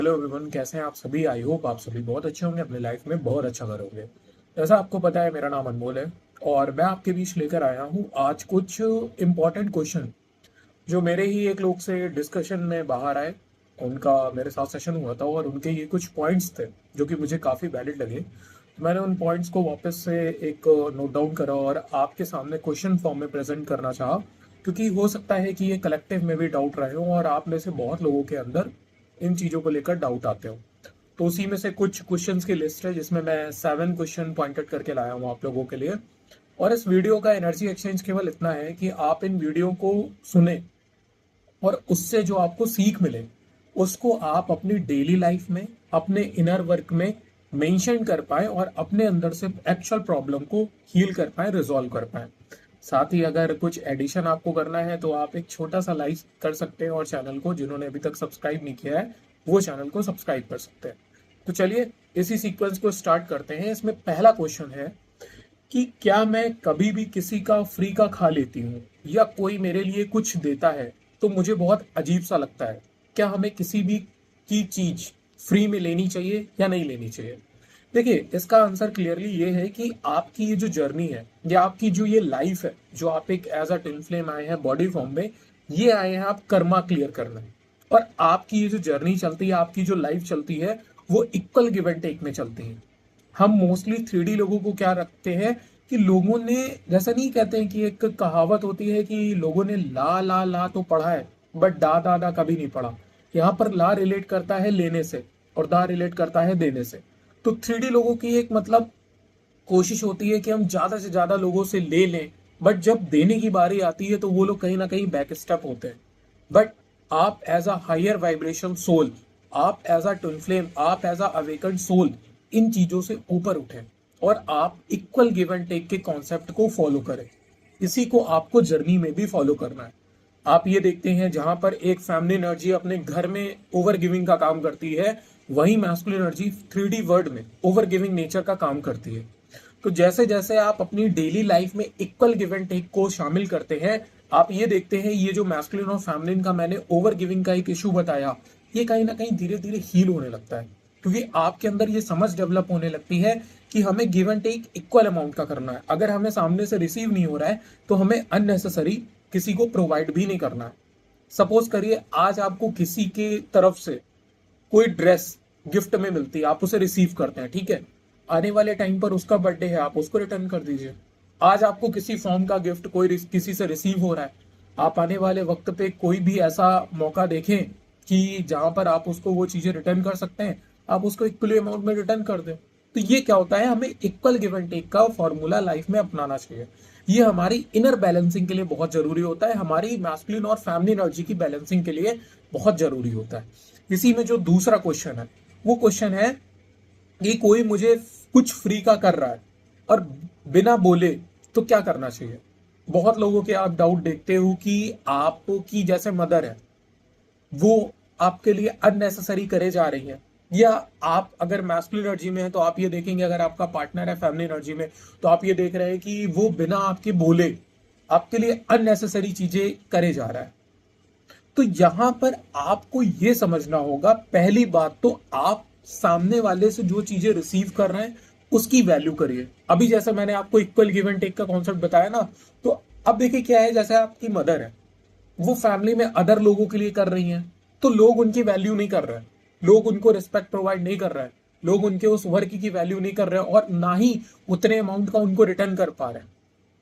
Hello everyone, कैसे हैं आप सभी। आई होप आप सभी बहुत अच्छे होंगे, अपने लाइफ में बहुत अच्छा करोगे। जैसा आपको पता है, मेरा नाम अनमोल है और मैं आपके बीच लेकर आया हूँ आज कुछ इम्पोर्टेंट क्वेश्चन जो मेरे ही एक लोग से डिस्कशन में बाहर आए। उनका मेरे साथ सेशन हुआ था और उनके ये कुछ पॉइंट्स थे जो कि मुझे काफ़ी वैलिड लगे। तो मैंने उन पॉइंट्स को वापस से एक नोट डाउन करा और आपके सामने क्वेश्चन फॉर्म में प्रेजेंट करना चाहा, क्योंकि हो सकता है कि ये कलेक्टिव में भी डाउट रहे हो और आप में से बहुत लोगों के अंदर इन चीज़ों को लेकर डाउट आते हो। तो उसी में से कुछ क्वेश्चंस की लिस्ट है जिसमें मैं 7 क्वेश्चन पॉइंटेड करके लाया हूँ आप लोगों के लिए। और इस वीडियो का एनर्जी एक्सचेंज केवल इतना है कि आप इन वीडियो को सुने और उससे जो आपको सीख मिले उसको आप अपनी डेली लाइफ में, अपने इनर वर्क में मेंशन कर पाए और अपने अंदर से एक्चुअल प्रॉब्लम को हील कर पाए, रिजॉल्व कर पाए। साथ ही अगर कुछ एडिशन आपको करना है तो आप एक छोटा सा लाइक कर सकते हैं और चैनल को, जिन्होंने अभी तक सब्सक्राइब नहीं किया है वो चैनल को सब्सक्राइब कर सकते हैं। तो चलिए इसी सीक्वेंस को स्टार्ट करते हैं। इसमें पहला क्वेश्चन है कि क्या मैं कभी भी किसी का फ्री का खा लेती हूँ या कोई मेरे लिए कुछ देता है तो मुझे बहुत अजीब सा लगता है। क्या हमें किसी भी की चीज फ्री में लेनी चाहिए या नहीं लेनी चाहिए? देखिए, इसका आंसर क्लियरली ये है कि आपकी ये जो जर्नी है या आपकी जो ये लाइफ है, जो आप एक एज अ ट्विन फ्लेम आए हैं बॉडी फॉर्म में, ये आए हैं आप कर्मा क्लियर करने। और आपकी ये जो जर्नी चलती है, आपकी जो लाइफ चलती है, वो इक्वल गिव एंड टेक में चलती है। हम मोस्टली 3D लोगों को क्या रखते हैं कि लोगों ने, जैसा नहीं कहते हैं कि एक कहावत होती है कि लोगों ने ला ला ला तो पढ़ा है बट डा दा दा कभी नहीं पढ़ा। यहाँ पर ला रिलेट करता है लेने से और दा रिलेट करता है देने से। तो 3D लोगों की एक मतलब कोशिश होती है कि हम ज्यादा से ज्यादा लोगों से ले लें, बट जब देने की बारी आती है तो वो लोग कहीं ना कहीं बैक स्टेप होते हैं। बट आप as a higher vibration soul, आप एज अ ट्विन फ्लेम, आप एज अ अवेकन सोल इन चीजों से ऊपर उठें और आप इक्वल गिव एंड टेक के कॉन्सेप्ट को फॉलो करें। इसी को आपको जर्नी में भी फॉलो करना है। आप ये देखते हैं, जहां पर एक फैमिली एनर्जी अपने घर में ओवर गिविंग का काम करती है, वही मैस्कुलिन एनर्जी 3D वर्ल्ड में ओवर गिविंग नेचर का काम करती है। तो जैसे जैसे आप अपनी डेली लाइफ में इक्वल गिव एंड टेक को शामिल करते हैं, आप ये देखते हैं ये जो मैस्कुलिन और फेमिनिन का मैंने ओवर गिविंग का एक इशू बताया, ये कहीं ना कहीं धीरे धीरे हील होने लगता है। क्योंकि आपके अंदर ये समझ डेवलप होने लगती है कि हमें give and take equal amount का करना है। अगर हमें सामने से रिसीव नहीं हो रहा है तो हमें अननेसेसरी किसी को प्रोवाइड भी नहीं करना है। सपोज करिए आज आपको किसी के तरफ से कोई ड्रेस गिफ्ट में मिलती है, आप उसे रिसीव करते हैं, ठीक है। आने वाले टाइम पर उसका बर्थडे है, आप उसको रिटर्न कर दीजिए। आज आपको किसी फॉर्म का गिफ्ट कोई किसी से रिसीव हो रहा है, आप आने वाले वक्त पे कोई भी ऐसा मौका देखें कि जहां पर आप उसको वो चीजें रिटर्न कर सकते हैं, आप उसको इक्वली अमाउंट में रिटर्न कर दें। तो ये क्या होता है, हमें इक्वल गिव एंड टेक का फॉर्मूला लाइफ में अपनाना चाहिए। ये हमारी इनर बैलेंसिंग के लिए बहुत जरूरी होता है, हमारी मैस्कुलिन और फैमिली एनर्जी की बैलेंसिंग के लिए बहुत जरूरी होता है। इसी में जो दूसरा क्वेश्चन है, वो क्वेश्चन है कि कोई मुझे कुछ फ्री का कर रहा है और बिना बोले तो क्या करना चाहिए। बहुत लोगों के आप डाउट देखते हो कि आपकी जैसे मदर है, वो आपके लिए अननेसेसरी करे जा रही है, या आप अगर मैस्कुलिन एनर्जी में है तो आप ये देखेंगे, अगर आपका पार्टनर है फैमिली एनर्जी में तो आप ये देख रहे हैं कि वो बिना आपके बोले आपके लिए अननेसेसरी चीजें करे जा रहा है। तो यहां पर आपको यह समझना होगा, पहली बात तो आप सामने वाले से जो चीजें रिसीव कर रहे हैं उसकी वैल्यू करिए। अभी जैसे मैंने आपको इक्वल गिव एंड टेक का कॉन्सेप्ट बताया ना, तो अब देखिए क्या है, जैसे आपकी मदर है, वो फैमिली में अदर लोगों के लिए कर रही हैं, तो लोग उनकी वैल्यू नहीं कर रहे हैं, लोग उनको रिस्पेक्ट प्रोवाइड नहीं कर रहे हैं, लोग उनके उस वर्क की वैल्यू नहीं कर रहे हैं और ना ही उतने अमाउंट का उनको रिटर्न कर पा रहे हैं।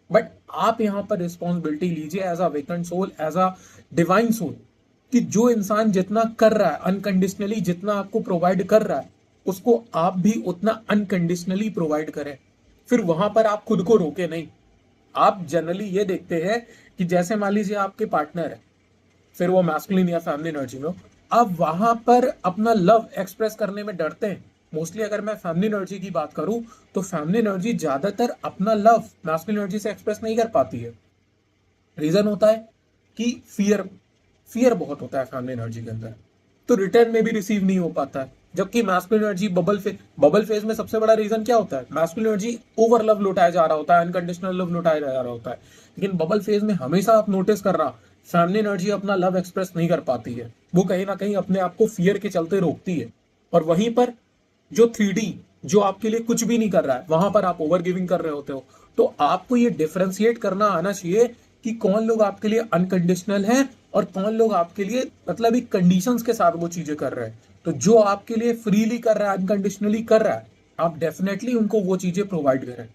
बट आप यहां पर रिस्पॉन्सिबिलिटी लीजिए as a vacant soul, as a divine soul, कि जो इंसान जितना कर रहा है अनकंडीशनली, जितना आपको प्रोवाइड कर रहा है, उसको आप भी उतना अनकंडीशनली प्रोवाइड करें। फिर वहां पर आप खुद को रोके नहीं। आप जनरली ये देखते हैं कि जैसे मान लीजिए आपके पार्टनर है, फिर वो मैस्कुलिन या फैमिली एनर्जी में हो, आप वहां पर अपना लव एक्सप्रेस करने में डरते हैं। मोस्टली अगर मैं फैमिली एनर्जी की बात करूं तो फैमिली एनर्जी ज्यादातर अपना लव मैस्कुलिन एनर्जी से एक्सप्रेस नहीं कर पाती है। रीजन होता है कि फियर, फियर बहुत होता है फैमिली एनर्जी के अंदर, तो रिटर्न में भी रिसीव नहीं हो पाता है। जबकि मैस्कुलिन एनर्जी बबल फेज में सबसे बड़ा रीजन क्या होता है, मैस्कुलिन एनर्जी ओवर लव लुटाया जा रहा होता है, अनकंडीशनल लव लुटाया जा रहा होता है। लेकिन बबल फेज में हमेशा आप नोटिस करना फैमिली एनर्जी अपना लव एक्सप्रेस नहीं कर पाती है, वो कहीं ना कहीं अपने आप को फियर के चलते रोकती है। और वहीं पर जो 3D, जो आपके लिए कुछ भी नहीं कर रहा है, वहां पर आप ओवर गिविंग कर रहे होते हो। तो आपको ये डिफरेंशिएट करना आना चाहिए कि कौन लोग आपके लिए अनकंडीशनल हैं और कौन लोग आपके लिए मतलब एक कंडीशंस के साथ वो चीजें कर रहे हैं। तो जो आपके लिए फ्रीली कर रहा है, अनकंडीशनली कर रहा है, आप डेफिनेटली उनको वो चीजें प्रोवाइड करें।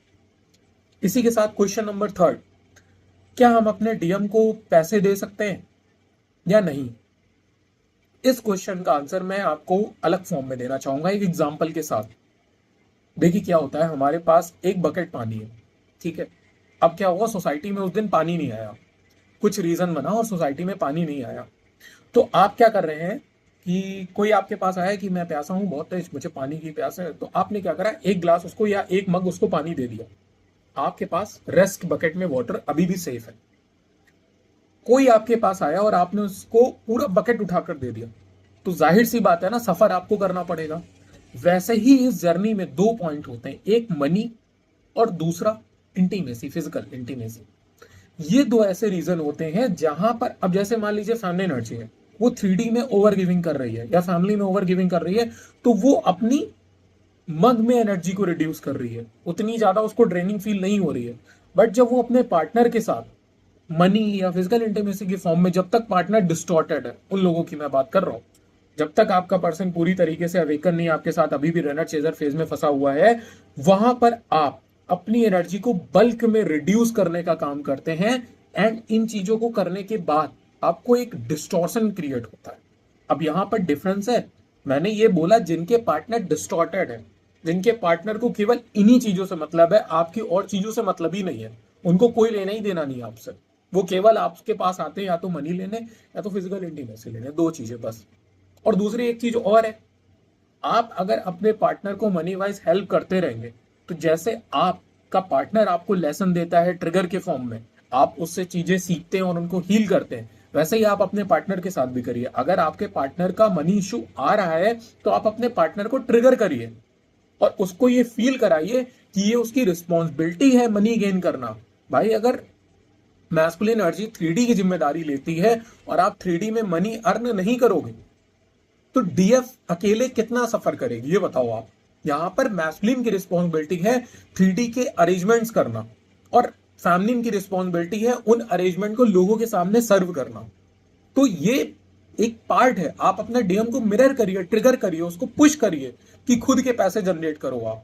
इसी के साथ क्वेश्चन नंबर 3, क्या हम अपने डीएम को पैसे दे सकते हैं या नहीं? इस क्वेश्चन का आंसर मैं आपको अलग फॉर्म में देना चाहूंगा, एक एग्जांपल के साथ। देखिए क्या होता है, हमारे पास एक बकेट पानी है, ठीक है। अब क्या हुआ, सोसाइटी में उस दिन पानी नहीं आया, कुछ रीजन बना और सोसाइटी में पानी नहीं आया। तो आप क्या कर रहे हैं कि कोई आपके पास आया कि मैं प्यासा हूं बहुत तेज, मुझे पानी की प्यास है, तो आपने क्या करा, एक ग्लास उसको या एक मग उसको पानी दे दिया। आपके पास रेस्ट बकेट में वाटर अभी भी सेफ है। कोई आपके पास आया और आपने उसको पूरा बकेट उठाकर दे दिया, तो जाहिर सी बात है ना, सफर आपको करना पड़ेगा। वैसे ही इस जर्नी में दो पॉइंट होते हैं, एक मनी और दूसरा इंटीमेसी, फिजिकल इंटीमेसी। ये दो ऐसे रीजन होते हैं जहां पर, अब जैसे मान लीजिए फैमिली एनर्जी है, वो 3D में ओवर गिविंग कर रही है या फैमिली में ओवर गिविंग कर रही है, तो वो अपनी मग में एनर्जी को रिड्यूस कर रही है, उतनी ज्यादा उसको ड्रेनिंग फील नहीं हो रही है। बट जब वो अपने पार्टनर के साथ मनी या फिजिकल इंटीमेसी की फॉर्म में, जब तक पार्टनर डिस्टॉर्टेड है, उन लोगों की मैं बात कर रहा हूं, जब तक आपका पर्सन पूरी तरीके से अवेकन नहीं, आपके साथ अभी भी रनर चेजर फेज में फंसा हुआ है, वहां पर आप अपनी एनर्जी को बल्क में रिड्यूस करने का काम करते हैं। एंड इन चीजों को करने के बाद आपको एक डिस्टॉर्शन क्रिएट होता है। अब यहां पर डिफरेंस है, मैंने ये बोला जिनके पार्टनर डिस्टॉर्टेड है, जिनके पार्टनर को केवल इन्हीं चीजों से मतलब है, आपकी और चीजों से मतलब ही नहीं है, उनको कोई लेना ही देना नहीं है आपसे। वो केवल आपके पास आते हैं या तो मनी लेने या तो फिजिकल इंटीमेसी लेने, दो चीजें बस। और दूसरी एक चीज और है, आप अगर अपने पार्टनर को मनी वाइज हेल्प करते रहेंगे, तो जैसे आपका पार्टनर आपको लेसन देता है ट्रिगर के फॉर्म में, आप उससे चीजें सीखते हैं और उनको हील करते हैं, वैसे ही आप अपने पार्टनर के साथ भी करिए। अगर आपके पार्टनर का मनी इशू आ रहा है, तो आप अपने पार्टनर को ट्रिगर करिए और उसको ये फील कराइए कि ये उसकी रिस्पॉन्सिबिलिटी है मनी गेन करना। भाई अगर मैस्कुलिन एनर्जी 3D की जिम्मेदारी लेती है और आप 3D में मनी अर्न नहीं करोगे, तो डीएफ अकेले कितना सफर करेगी, ये बताओ आप। यहां पर मैस्कुलिन की रिस्पॉन्सिबिलिटी है 3D के अरेंजमेंट्स करना, और फैमिलिन की रिस्पॉन्सिबिलिटी है उन अरेंजमेंट को लोगों के सामने सर्व करना। तो ये एक पार्ट है, आप अपने डीएम को मिरर करिए, ट्रिगर करिए, उसको पुश करिए कि खुद के पैसे जनरेट करो आप।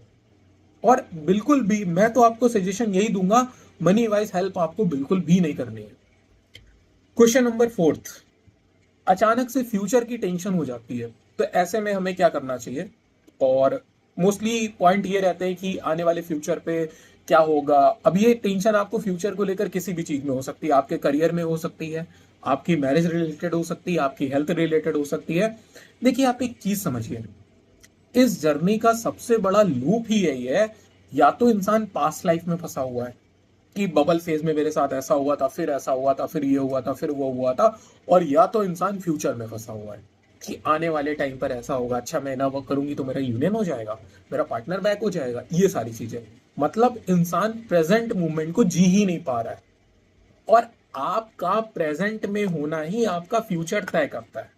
और बिल्कुल भी मैं तो आपको सजेशन यही दूंगा, मनी वाइज हेल्प आपको बिल्कुल भी नहीं करनी है। क्वेश्चन नंबर 4, अचानक से फ्यूचर की टेंशन हो जाती है, तो ऐसे में हमें क्या करना चाहिए? और मोस्टली पॉइंट ये रहते हैं कि आने वाले फ्यूचर पे क्या होगा। अब ये टेंशन आपको फ्यूचर को लेकर किसी भी चीज में हो सकती है, आपके करियर में हो सकती है, आपकी मैरिज रिलेटेड हो सकती है, आपकी हेल्थ रिलेटेड हो सकती है। देखिए आप एक चीज समझिए, इस जर्नी का सबसे बड़ा लूप ही यही है, या तो इंसान पास्ट लाइफ में फंसा हुआ है कि बबल फेज में मेरे साथ ऐसा हुआ था, फिर ऐसा हुआ था, फिर ये हुआ था, फिर वो हुआ था, और या तो इंसान फ्यूचर में फंसा हुआ है कि आने वाले टाइम पर ऐसा होगा, अच्छा मैं ना वर्क करूंगी तो मेरा यूनियन हो जाएगा, मेरा पार्टनर बैक हो जाएगा, ये सारी चीजें। मतलब इंसान प्रेजेंट मूवमेंट को जी ही नहीं पा रहा है। और आपका प्रेजेंट में होना ही आपका फ्यूचर तय करता है।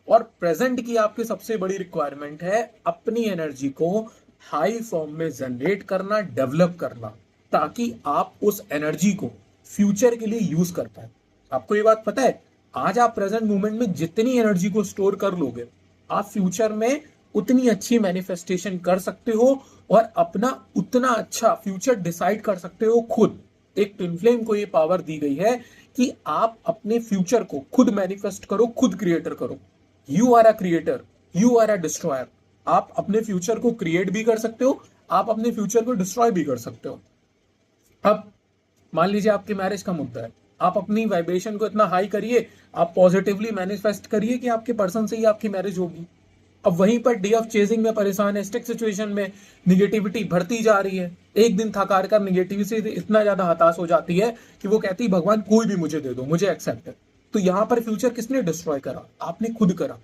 और प्रेजेंट की आपकी सबसे बड़ी रिक्वायरमेंट है अपनी एनर्जी को हाई फॉर्म में जनरेट करना, डेवलप करना, ताकि आप उस एनर्जी को फ्यूचर के लिए यूज कर पाए। आपको ये बात पता है, आज आप प्रेजेंट मोमेंट में जितनी एनर्जी को स्टोर कर लोगे, आप फ्यूचर में उतनी अच्छी मैनिफेस्टेशन कर सकते हो और अपना उतना अच्छा फ्यूचर डिसाइड कर सकते हो खुद। एक ट्विन फ्लेम को ये पावर दी गई है कि आप अपने फ्यूचर को खुद मैनिफेस्ट करो, खुद क्रिएटर करो। You are a creator, you are a destroyer. आप अपने फ्यूचर को क्रिएट भी कर सकते हो, आप अपने फ्यूचर को डिस्ट्रॉय भी कर सकते हो। अब मान लीजिए आपके मैरिज का मुद्दा है, आप अपनी वाइब्रेशन को इतना हाई करिए, आप पॉजिटिवली मैनिफेस्ट करिए कि आपके पर्सन से ही आपकी मैरिज होगी। अब वहीं पर डे ऑफ चेजिंग में परेशान है, स्टिक सिचुएशन में निगेटिविटी बढ़ती जा रही है, एक दिन थक हार कर निगेटिविटी से इतना ज्यादा हताश हो जाती है कि वो कहती है भगवान कोई भी मुझे दे दो, मुझे एक्सेप्ट है। तो यहां पर फ्यूचर किसने डिस्ट्रॉय करा? आपने खुद करा।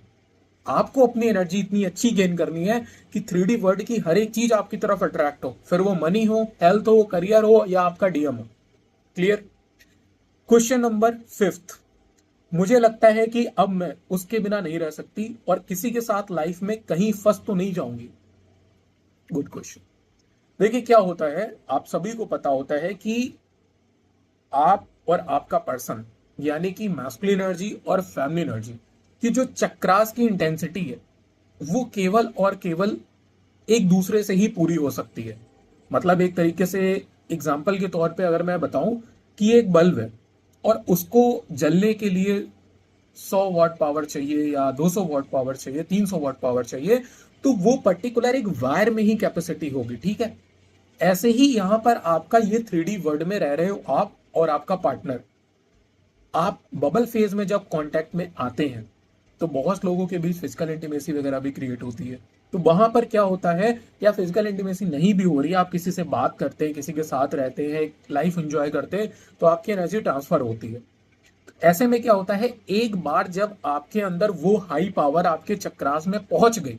आपको अपनी एनर्जी इतनी अच्छी गेन करनी है कि 3D वर्ल्ड की हर एक चीज आपकी तरफ अट्रैक्ट हो, फिर वो मनी हो, हेल्थ हो, करियर हो या आपका डीएम हो। क्लियर? क्वेश्चन नंबर 5, मुझे लगता है कि अब मैं उसके बिना नहीं रह सकती और किसी के साथ लाइफ में कहीं फंस तो नहीं जाऊंगी। Good question. देखिए क्या होता है, आप सभी को पता होता है कि आप और आपका पर्सन, यानी कि मैस्कुलिन एनर्जी और फेमिनिन एनर्जी की जो चक्रास की इंटेंसिटी है, वो केवल और केवल एक दूसरे से ही पूरी हो सकती है। मतलब एक तरीके से एग्जाम्पल के तौर पे अगर मैं बताऊं कि एक बल्ब है और उसको जलने के लिए 100 वाट पावर चाहिए या 200 वाट पावर चाहिए, 300 वाट पावर चाहिए, तो वो पर्टिकुलर एक वायर में ही कैपेसिटी होगी। ठीक है, ऐसे ही यहां पर आपका ये 3D वर्ल्ड में रह रहे हो आप और आपका पार्टनर, आप बबल फेज में जब कांटेक्ट में आते हैं तो बहुत लोगों के बीच फिजिकल इंटीमेसी वगैरह भी क्रिएट होती है। तो वहां पर क्या होता है, या फिजिकल इंटीमेसी नहीं भी हो रही है, आप किसी से बात करते हैं, किसी के साथ रहते हैं, लाइफ एंजॉय करते हैं, तो आपकी एनर्जी ट्रांसफर होती है। ऐसे में क्या होता है, एक बार जब आपके अंदर वो हाई पावर आपके चक्रास में पहुंच गई,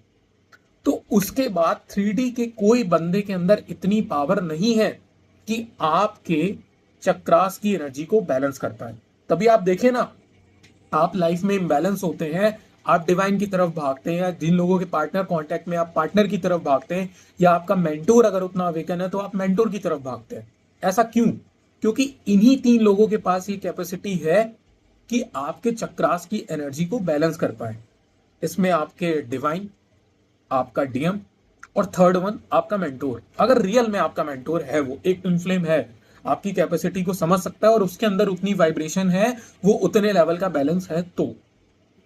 तो उसके बाद 3D के कोई बंदे के अंदर इतनी पावर नहीं है कि आपके चक्रास की एनर्जी को बैलेंस कर पाए। तभी आप देखें ना, आप लाइफ में इम्बैलेंस होते हैं, आप डिवाइन की तरफ भागते हैं, या जिन लोगों के पार्टनर कांटेक्ट में, आप पार्टनर की तरफ भागते हैं, या आपका मेंटोर अगर उतना अवेकन है तो आप मेंटोर की तरफ भागते हैं। ऐसा क्यों? क्योंकि इन्हीं 3 लोगों के पास ये कैपेसिटी है कि आपके चक्रास की एनर्जी को बैलेंस कर पाए। इसमें आपके डिवाइन, आपका डीएम, और थर्ड वन आपका मेंटोर। अगर रियल में आपका मेंटोर है, वो एक ट्विन फ्लेम है, आपकी कैपेसिटी को समझ सकता है और उसके अंदर उतनी वाइब्रेशन है, वो उतने लेवल का बैलेंस है, तो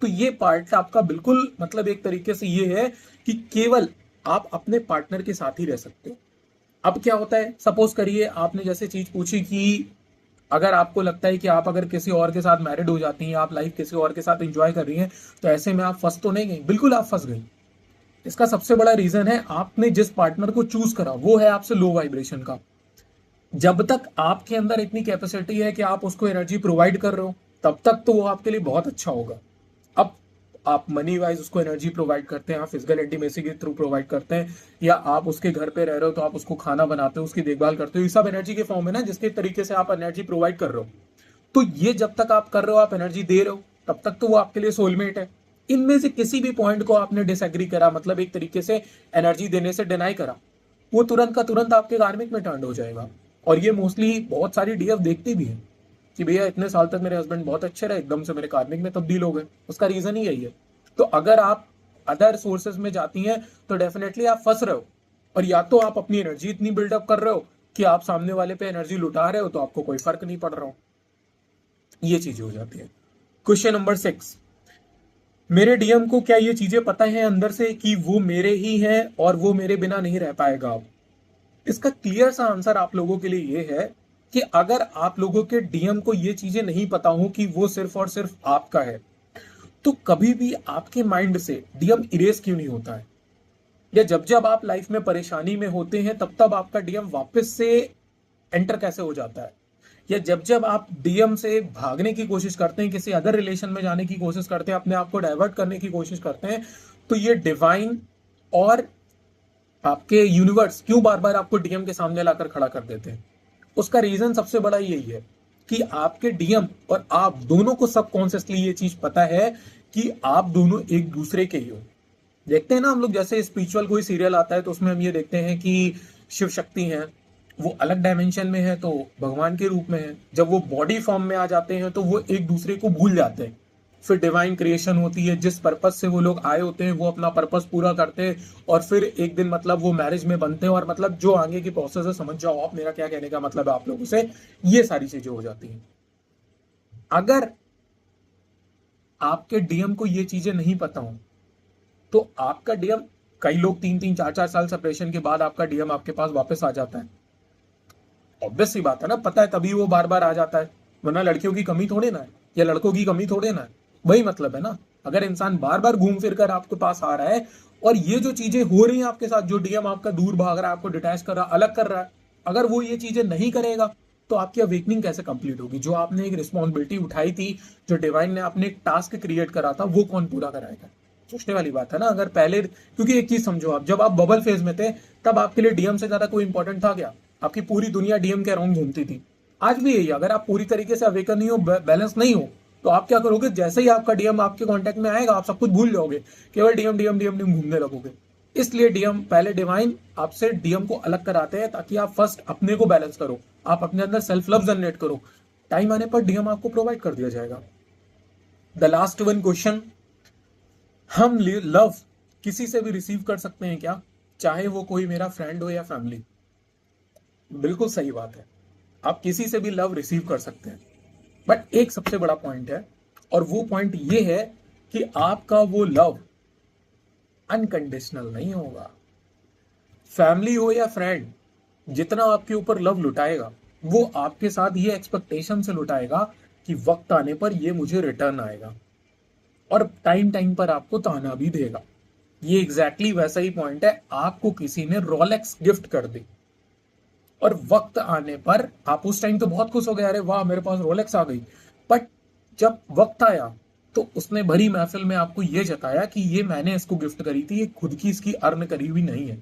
ये पार्ट आपका बिल्कुल, मतलब एक तरीके से ये है कि केवल आप अपने पार्टनर के साथ ही रह सकते हो। अब क्या होता है, सपोज करिए आपने जैसे चीज पूछी कि अगर आपको लगता है कि आप अगर किसी और के साथ मैरिड हो जाती हैं, आप लाइफ किसी और के साथ एंजॉय कर रही हैं, तो ऐसे में आप फंस तो नहीं गई? बिल्कुल आप फंस गई। इसका सबसे बड़ा रीजन है, आपने जिस पार्टनर को चूज करा वो है आपसे लो वाइब्रेशन का। जब तक आपके अंदर इतनी कैपेसिटी है कि आप उसको एनर्जी प्रोवाइड कर रहे हो, तब तक तो वो आपके लिए बहुत अच्छा होगा। अब आप मनी वाइज उसको एनर्जी प्रोवाइड करते हैं, आप फिजिकल इंटीमेसी के थ्रू प्रोवाइड करते हैं, या आप उसके घर पे रह रहे हो तो आप उसको खाना बनाते हो, उसकी देखभाल करते हो, ये सब एनर्जी के फॉर्म है ना, जिसके तरीके से आप एनर्जी प्रोवाइड कर रहे हो। तो ये जब तक आप कर रहे हो, आप एनर्जी दे रहे हो, तब तक तो वो आपके लिए सोलमेट है। इनमें से किसी भी पॉइंट को आपने डिसएग्री करा, मतलब एक तरीके से एनर्जी देने से डिनाई करा, वो तुरंत का तुरंत आपके कार्मिक में टर्न हो जाएगा। और ये मोस्टली बहुत सारी डीएफ देखती भी है कि भैया इतने साल तक मेरे हस्बैंड बहुत अच्छे रहे, एकदम से मेरे कार्मिक में तब्दील हो गए। उसका रीजन ही यही है। तो अगर आप अदर सोर्सेज में जाती हैं तो डेफिनेटली आप फंस रहे हो, और या तो आप अपनी एनर्जी इतनी बिल्डअप कर रहे हो कि आप सामने वाले पे एनर्जी लुटा रहे हो, तो आपको कोई फर्क नहीं पड़ रहा हो। ये चीजें हो जाती है। क्वेश्चन नंबर 6, मेरे डीएम को क्या ये चीजें पता है अंदर से कि वो मेरे ही हैं और वो मेरे बिना नहीं रह पाएगा? अब इसका क्लियर सा आंसर आप लोगों के लिए ये है कि अगर आप लोगों के डीएम को ये चीजें नहीं पता हो कि वो सिर्फ और सिर्फ आपका है, तो कभी भी आपके माइंड से डीएम इरेज क्यों नहीं होता है? या जब जब आप लाइफ में परेशानी में होते हैं, तब तब आपका डीएम वापस से एंटर कैसे हो जाता है? या जब जब आप डीएम से भागने की कोशिश करते हैं, किसी अदर रिलेशन में जाने की कोशिश करते हैं, अपने आप को डाइवर्ट करने की कोशिश करते हैं, तो ये डिवाइन और आपके यूनिवर्स क्यों बार बार आपको डीएम के सामने लाकर खड़ा कर देते हैं? उसका रीजन सबसे बड़ा यही है कि आपके डीएम और आप दोनों को सबकॉन्शियसली ये चीज पता है कि आप दोनों एक दूसरे के ही हो। देखते हैं ना हम लोग, जैसे स्पिरिचुअल कोई सीरियल आता है तो उसमें हम ये देखते हैं कि शिव शक्ति हैं, वो अलग डायमेंशन में है तो भगवान के रूप में है, जब वो बॉडी फॉर्म में आ जाते हैं तो वो एक दूसरे को भूल जाते हैं। फिर डिवाइन क्रिएशन होती है, जिस पर्पस से वो लोग आए होते हैं वो अपना पर्पस पूरा करते हैं, और फिर एक दिन मतलब वो मैरिज में बनते हैं, और मतलब जो आगे की प्रोसेस है, समझ जाओ आप मेरा क्या कहने का मतलब है आप लोगों से, ये सारी चीजें हो जाती हैं। अगर आपके डीएम को ये चीजें नहीं पता हो, तो आपका डीएम, कई लोग 3-3, 4-4 साल सेपरेशन के बाद आपका डीएम आपके पास वापस आ जाता है। ऑब्वियस सी बात है ना, पता है तभी वो बार बार आ जाता है, वरना लड़कियों की कमी थोड़े ना है, या लड़कों की कमी थोड़े ना है। वही मतलब है ना, अगर इंसान बार बार घूम फिर कर आपके पास आ रहा है, और ये जो चीजें हो रही हैं आपके साथ, जो डीएम आपका दूर भाग रहा है, आपको डिटैच कर रहा है, अलग कर रहा है, अगर वो ये चीजें नहीं करेगा तो आपकी अवेकनिंग कैसे कंप्लीट होगी? जो आपने एक रिस्पॉन्सिबिलिटी उठाई थी, जो डिवाइन ने आपने एक टास्क क्रिएट करा था, वो कौन पूरा कराएगा? सोचने वाली बात है ना। अगर पहले, क्योंकि एक चीज समझो, आप जब आप बबल फेज में थे, तब आपके लिए डीएम से ज्यादा कोई इंपॉर्टेंट था क्या? आपकी पूरी दुनिया डीएम के अराउंड घूमती थी। आज भी यही है, अगर आप पूरी तरीके से अवेकन नहीं हो, बैलेंस नहीं हो, तो आप क्या करोगे, जैसे ही आपका डीएम आपके कांटेक्ट में आएगा आप सब कुछ भूल जाओगे, केवल डीएम डीएम डीएम डीएम घूमने लगोगे। इसलिए डीएम पहले डिवाइन आपसे डीएम को अलग कराते हैं, ताकि आप फर्स्ट अपने को बैलेंस करो, आप अपने अंदर सेल्फ लव जनरेट करो। टाइम आने पर डीएम आपको प्रोवाइड कर दिया जाएगा। द लास्ट वन क्वेश्चन, हम लव किसी से भी रिसीव कर सकते हैं क्या, चाहे वो कोई मेरा फ्रेंड हो या फैमिली? बिल्कुल सही बात है, आप किसी से भी लव रिसीव कर सकते हैं, बट एक सबसे बड़ा पॉइंट है, और वो पॉइंट ये है कि आपका वो लव अनकंडीशनल नहीं होगा। फैमिली हो या फ्रेंड, जितना आपके ऊपर लव लुटाएगा वो आपके साथ ये एक्सपेक्टेशन से लुटाएगा कि वक्त आने पर ये मुझे रिटर्न आएगा, और टाइम टाइम पर आपको ताना भी देगा। ये एग्जैक्टली वैसा ही पॉइंट है, आपको किसी ने रोलेक्स गिफ्ट कर दी और वक्त आने पर आप उस टाइम तो बहुत खुश हो गए, अरे वाह मेरे पास रोलेक्स आ गई, बट जब वक्त आया तो उसने भरी महफिल में आपको ये जताया कि ये मैंने इसको गिफ्ट करी थी, ये खुद की इसकी अर्न करी हुई नहीं है।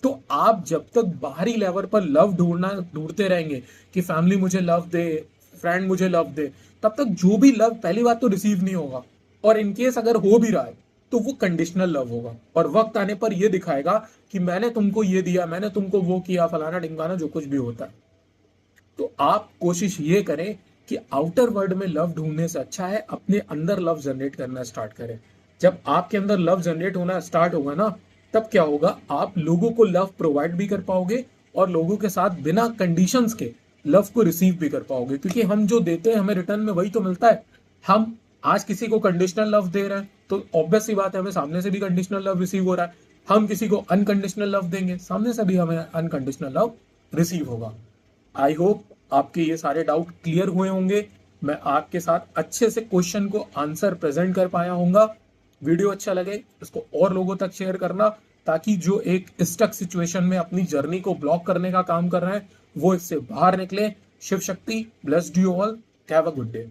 तो आप जब तक बाहरी लेवल पर लव ढूंढते रहेंगे कि फैमिली मुझे लव दे, फ्रेंड मुझे लव दे, तब तक जो भी लव पहली बात तो रिसीव नहीं होगा, और इनकेस अगर हो भी रहा है तो वो कंडीशनल लव होगा, और वक्त आने पर ये दिखाएगा कि मैंने तुमको ये दिया, मैंने तुमको वो किया, फलाना ढिमकाना जो कुछ भी होता है। तो आप कोशिश ये करें कि आउटर वर्ल्ड में लव ढूंढने से अच्छा है अपने अंदर लव जनरेट करना स्टार्ट करें। जब आपके अंदर लव जनरेट होना स्टार्ट होगा ना, तब क्या होगा, आप लोगों को लव प्रोवाइड भी कर पाओगे और लोगों के साथ बिना कंडीशंस के लव को रिसीव भी कर पाओगे, क्योंकि हम जो देते हैं हमें रिटर्न में वही तो मिलता है। हम आज किसी को कंडीशनल लव दे रहे हैं तो ऑब्वियस सी बात है हमें सामने से भी कंडीशनल लव रिसीव हो रहा है। हम किसी को अनकंडीशनल लव देंगे, सामने से भी हमें अनकंडीशनल लव रिसीव होगा। आई होप आपके ये सारे डाउट क्लियर हुए होंगे, मैं आपके साथ अच्छे से क्वेश्चन को आंसर प्रेजेंट कर पाया होऊंगा। वीडियो अच्छा लगे इसको और लोगों तक शेयर करना, ताकि जो एक स्टक सिचुएशन में अपनी जर्नी को ब्लॉक करने का काम कर रहे हैं वो इससे बाहर निकले। Shiv Shakti, blessed you all, have a good day.